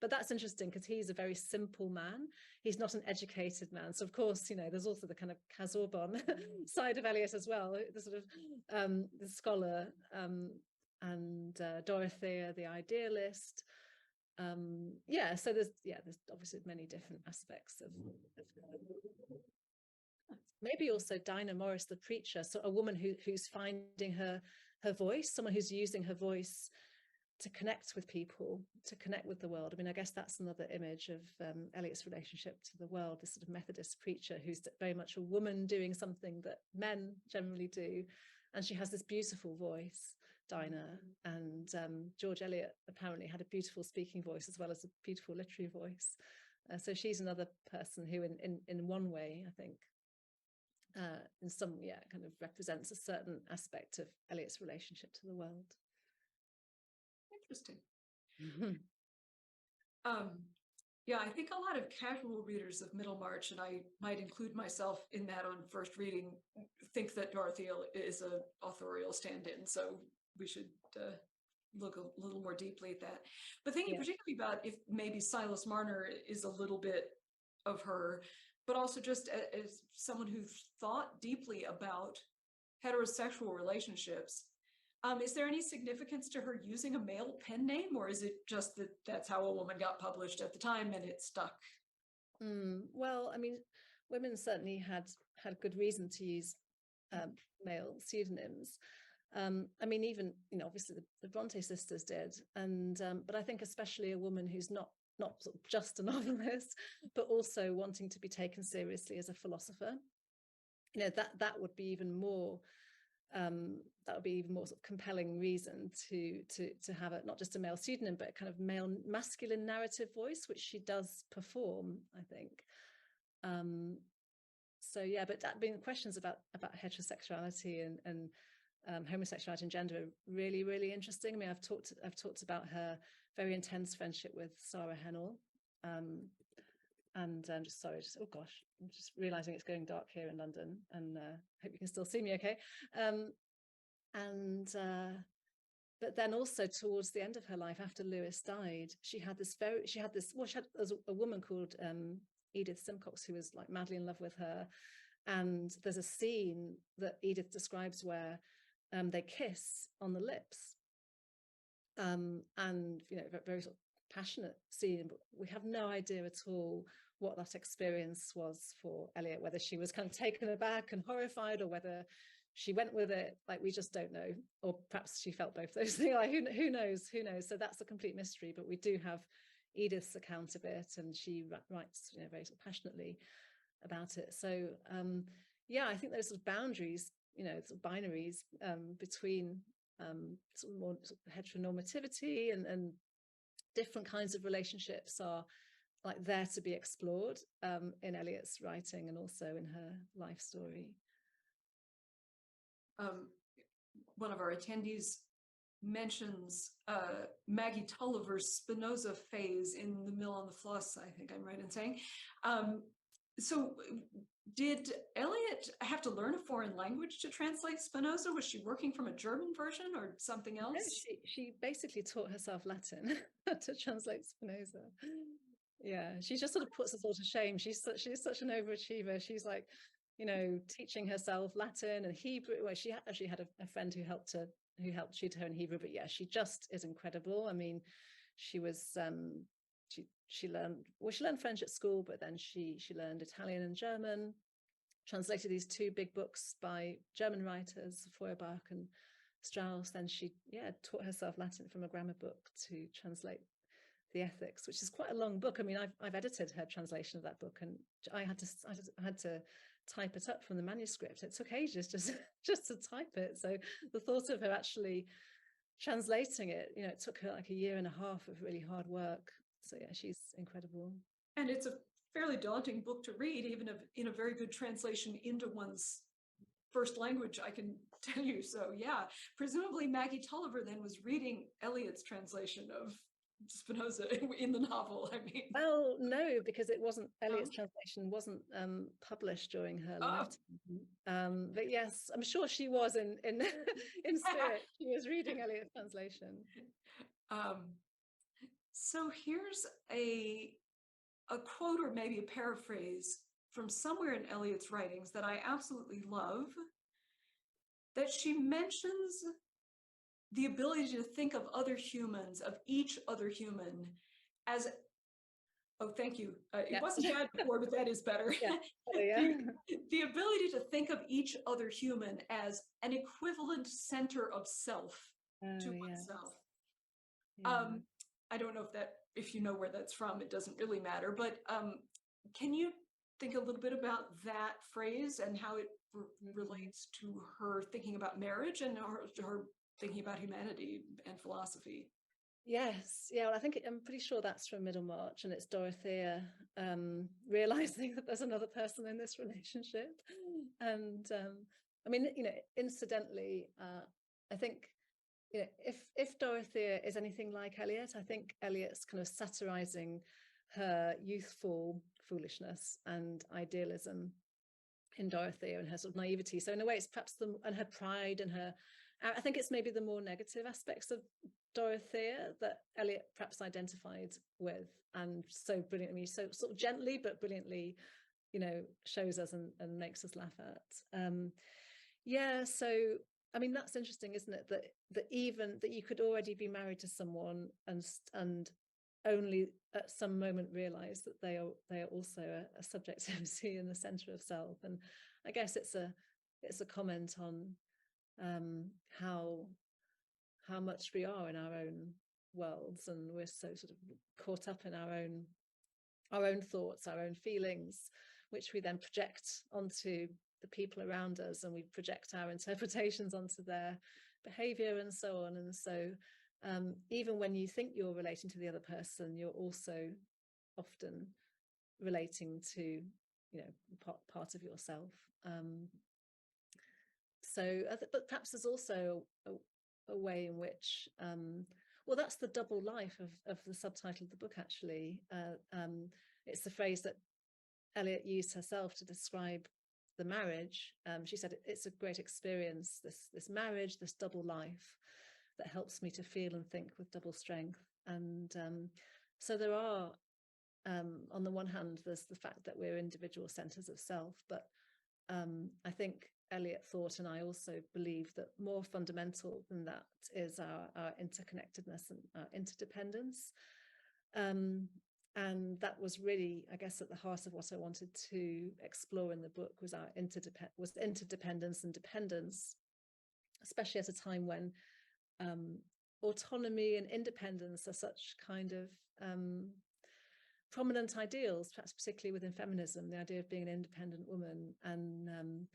but that's interesting, because he's a very simple man. He's not an educated man. So of course, there's also the kind of Casaubon side of Eliot as well, the sort of the scholar, and Dorothea, the idealist. So there's obviously many different aspects of maybe also Dinah Morris, the preacher, so a woman who's finding her voice, someone who's using her voice to connect with people, to connect with the world. I mean, I guess that's another image of Eliot's relationship to the world, this sort of Methodist preacher who's very much a woman doing something that men generally do, And she has this beautiful voice, Dinah, and George Eliot apparently had a beautiful speaking voice as well as a beautiful literary voice. So she's another person who in one way, I think, in some, kind of represents a certain aspect of Eliot's relationship to the world. Interesting. Yeah, I think a lot of casual readers of Middlemarch, and I might include myself in that on first reading, think that Dorothy is an authorial stand-in. So we should look a little more deeply at that. But thinking particularly about if maybe Silas Marner is a little bit of her, but also just as someone who thought deeply about heterosexual relationships. Is there any significance to her using a male pen name, or is it just that that's how a woman got published at the time and it stuck? Well, I mean, women certainly had good reason to use male pseudonyms. I mean, even, obviously the Bronte sisters did, and but I think especially a woman who's not sort of just a novelist, but also wanting to be taken seriously as a philosopher, that would be even more. That would be even more sort of compelling reason to have not just a male pseudonym, but a kind of male masculine narrative voice, which she does perform, I think. So yeah, but that being questions about heterosexuality and homosexuality and gender are really, really interesting. I mean, I've talked about her very intense friendship with Sarah Hennell. And I'm just sorry, oh gosh, I'm just realizing it's going dark here in London, and hope you can still see me okay. But then also towards the end of her life, after Lewis died, she had a woman called Edith Simcox, who was like madly in love with her. And there's a scene that Edith describes where they kiss on the lips. And, very sort of passionate scene, but we have no idea at all what that experience was for Eliot, whether she was kind of taken aback and horrified, or whether she went with it. Like, we just don't know, or perhaps she felt both those things. Like, who knows? So that's a complete mystery, but we do have Edith's account of it, and she writes very sort of passionately about it. So I think those sort of boundaries, sort of binaries between sort of more sort of heteronormativity and different kinds of relationships are like there to be explored in Eliot's writing and also in her life story. One of our attendees mentions Maggie Tulliver's Spinoza phase in The Mill on the Floss, I think I'm right in saying. So did Eliot have to learn a foreign language to translate Spinoza? Was she working from a German version or something else? No, she basically taught herself Latin to translate Spinoza. Yeah, she just sort of puts us all to shame. She's such an overachiever. She's like, teaching herself Latin and Hebrew. Well, she actually had a friend who helped tutor her in Hebrew, but yeah, she just is incredible. I mean, she was she learned French at school, but then she learned Italian and German, translated these two big books by German writers, Feuerbach and Strauss. Then she taught herself Latin from a grammar book to translate the Ethics, which is quite a long book. I mean, I've edited her translation of that book, and I had to type it up from the manuscript. It took ages just to type it. So the thought of her actually translating it, it took her like a year and a half of really hard work. So yeah, she's incredible. And it's a fairly daunting book to read, even if in a very good translation into one's first language, I can tell you. So yeah, presumably Maggie Tulliver then was reading Eliot's translation of Spinoza in the novel. I mean, well, no, because it wasn't Eliot's translation wasn't published during her lifetime. But yes, I'm sure she was in spirit. She was reading Eliot's translation. So here's a quote, or maybe a paraphrase from somewhere in Eliot's writings that I absolutely love, that she mentions the ability to think of other humans, of each other human, as, oh, thank you. It wasn't bad before, but that is better. Yeah. The ability to think of each other human as an equivalent center of self to oneself. Yeah. I don't know if you know where that's from, it doesn't really matter, but can you think a little bit about that phrase and how it relates to her thinking about marriage and her thinking about humanity and philosophy? Yes, yeah, well, I think I'm pretty sure that's from Middlemarch, and it's Dorothea realizing that there's another person in this relationship. And I mean, incidentally, I think, if Dorothea is anything like Eliot, I think Eliot's kind of satirizing her youthful foolishness and idealism in Dorothea and her sort of naivety. So in a way, it's perhaps and her pride and I think it's maybe the more negative aspects of Dorothea that Eliot perhaps identified with, and so brilliantly, so sort of gently but brilliantly, shows us and makes us laugh at. Yeah, so I mean, that's interesting, isn't it? That even that you could already be married to someone and only at some moment realize that they are also a subjectivity in the center of self. And I guess it's a comment on how much we are in our own worlds, and we're so sort of caught up in our own thoughts, our own feelings, which we then project onto the people around us, and we project our interpretations onto their behavior and so on. And so even when you think you're relating to the other person, you're also often relating to part of yourself. But perhaps there's also a way in which well, that's the double life of the subtitle of the book, actually. It's the phrase that Eliot used herself to describe the marriage. She said, it's a great experience, this marriage, this double life that helps me to feel and think with double strength. And so there are, on the one hand, there's the fact that we're individual centers of self, but I think Eliot thought, and I also believe, that more fundamental than that is our interconnectedness and our interdependence. And that was really, I guess, at the heart of what I wanted to explore in the book, was our interdependence and dependence, especially at a time when autonomy and independence are such kind of prominent ideals, perhaps particularly within feminism, the idea of being an independent woman. And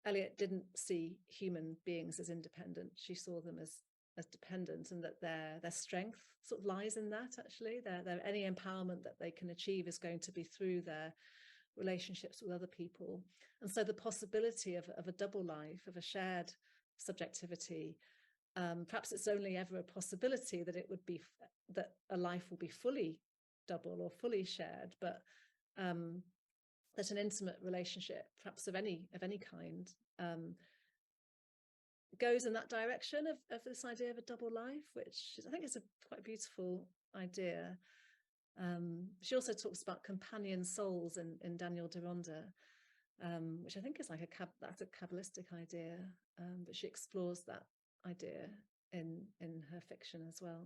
Eliot didn't see human beings as independent. She saw them as dependent, and that their strength sort of lies in that, actually. Any empowerment that they can achieve is going to be through their relationships with other people. And so the possibility of a double life, of a shared subjectivity, perhaps it's only ever a possibility that a life will be fully double or fully shared, but that an intimate relationship, perhaps of any kind, goes in that direction of this idea of a double life, which I think is a quite beautiful idea. She also talks about companion souls in Daniel Deronda, which I think is like that's a Kabbalistic idea, but she explores that idea in her fiction as well.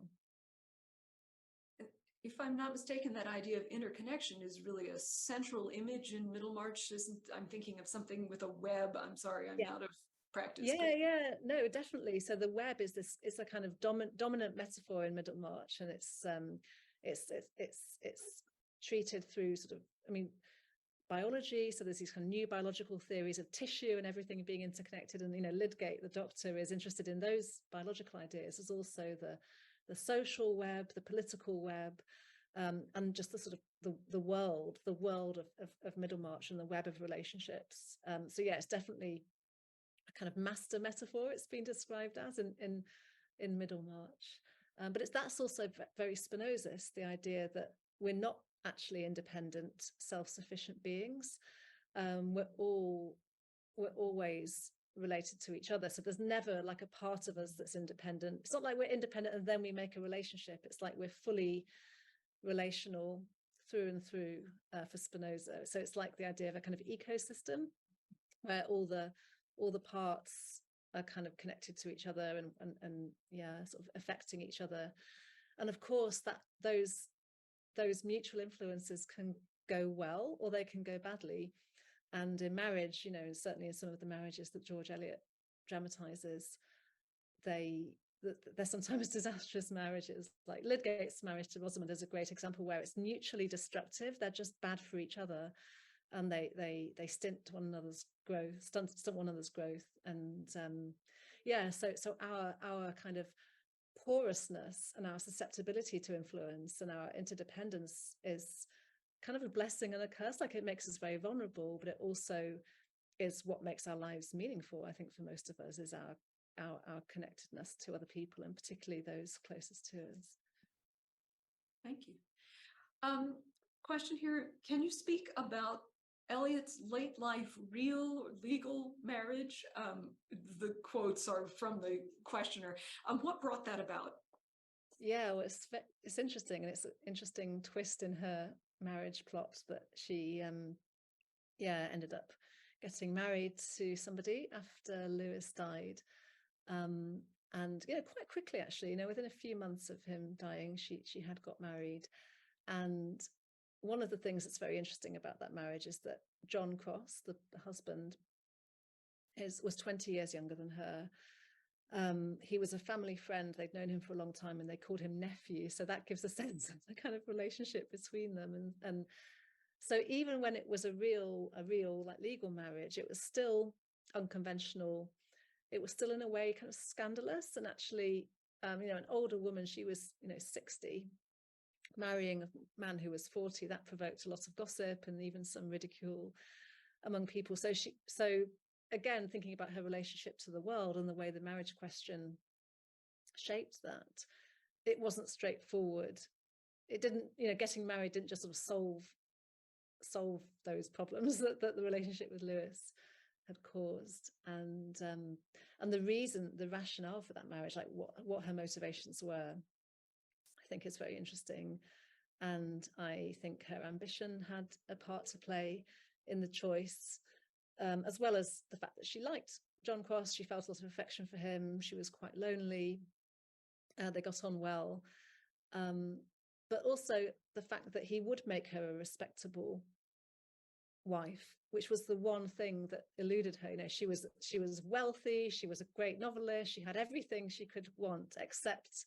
If I'm not mistaken, that idea of interconnection is really a central image in Middlemarch. I'm thinking of something with a web. I'm sorry, I'm out of practice. Yeah, no, definitely. So the web is a kind of dominant metaphor in Middlemarch, and it's treated through sort of, I mean, biology. So there's these kind of new biological theories of tissue and everything being interconnected. And Lydgate, the doctor, is interested in those biological ideas. There's also the social web, the political web, and just the sort of the world of Middlemarch and the web of relationships. So yeah, it's definitely a kind of master metaphor it's been described as in Middlemarch. But that's also very Spinozist, the idea that we're not actually independent, self-sufficient beings. We're always related to each other. So there's never like a part of us that's independent. It's not like we're independent and then we make a relationship. It's like we're fully relational through and through for Spinoza. So it's like the idea of a kind of ecosystem where all the parts are kind of connected to each other and yeah, sort of affecting each other. And of course that those mutual influences can go well or they can go badly. And in marriage, certainly in some of the marriages that George Eliot dramatizes, they're sometimes disastrous marriages. Like Lydgate's marriage to Rosamond is a great example where it's mutually destructive. They're just bad for each other. and they stint one another's growth, stunt one another's growth, and so our kind of porousness and our susceptibility to influence and our interdependence is kind of a blessing and a curse. Like, it makes us very vulnerable, but it also is what makes our lives meaningful, I think, for most of us, is our connectedness to other people, and particularly those closest to us. Thank you. Question here, can you speak about Eliot's late life real or legal marriage? The quotes are from the questioner. What brought that about? Yeah, well, it's interesting, and it's an interesting twist in her marriage plot that she ended up getting married to somebody after Lewis died, and quite quickly, actually, within a few months of him dying, she had got married. And one of the things that's very interesting about that marriage is that John Cross, the husband, was 20 years younger than her. He was a family friend. They'd known him for a long time, and they called him nephew. So that gives a sense of the kind of relationship between them. And so even when it was a real like legal marriage, it was still unconventional. It was still in a way kind of scandalous. And actually, an older woman, she was 60, marrying a man who was 40, that provoked a lot of gossip and even some ridicule among people. So again, thinking about her relationship to the world and the way the marriage question shaped that, it wasn't straightforward. It didn't, getting married didn't just sort of solve those problems that the relationship with Lewis had caused. And the rationale for that marriage, like what her motivations were, I think is very interesting. And I think her ambition had a part to play in the choice, as well as the fact that she liked John Cross. She felt a lot of affection for him. She was quite lonely. They got on well. But also the fact that he would make her a respectable wife, which was the one thing that eluded her. She was wealthy. She was a great novelist. She had everything she could want except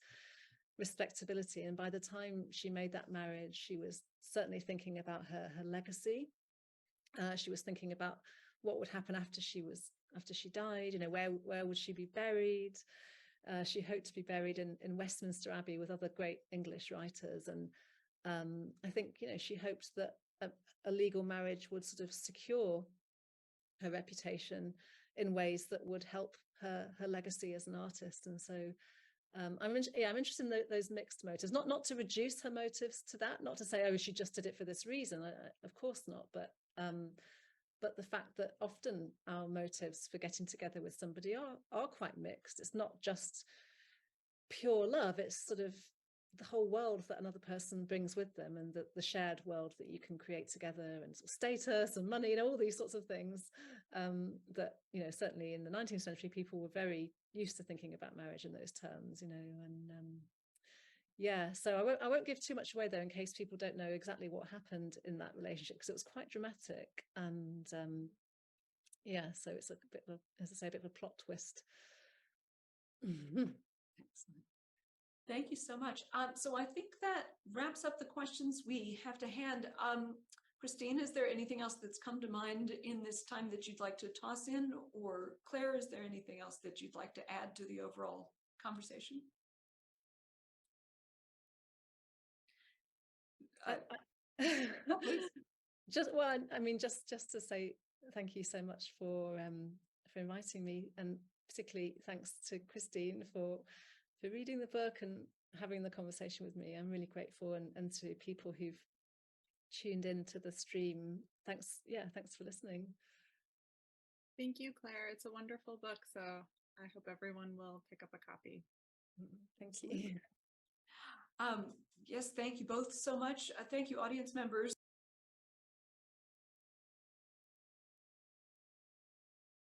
respectability. And by the time she made that marriage, she was certainly thinking about her legacy. She was thinking about what would happen after she died. Where would she be buried? She hoped to be buried in Westminster Abbey with other great English writers. And I think she hoped that a legal marriage would sort of secure her reputation in ways that would help her legacy as an artist. And so I'm interested in those mixed motives, not to reduce her motives to that, not to say, oh, she just did it for this reason. Of course not, but the fact that often our motives for getting together with somebody are quite mixed. It's not just pure love, it's sort of the whole world that another person brings with them, and the shared world that you can create together, and sort of status and money, all these sorts of things that certainly in the 19th century people were very used to thinking about marriage in those terms, so I won't give too much away though, in case people don't know exactly what happened in that relationship, because it was quite dramatic. And so it's a bit of a bit of a plot twist. Excellent. Thank you so much. So I think that wraps up the questions we have to hand. Christine, is there anything else that's come to mind in this time that you'd like to toss in? Or Claire, is there anything else that you'd like to add to the overall conversation? Just to say thank you so much for inviting me, and particularly thanks to Christine for reading the book and having the conversation with me. I'm really grateful, and to people who've tuned into the stream. Thanks for listening. Thank you, Claire. It's a wonderful book, so I hope everyone will pick up a copy. Thank you. Yes, thank you both so much. Thank you, audience members.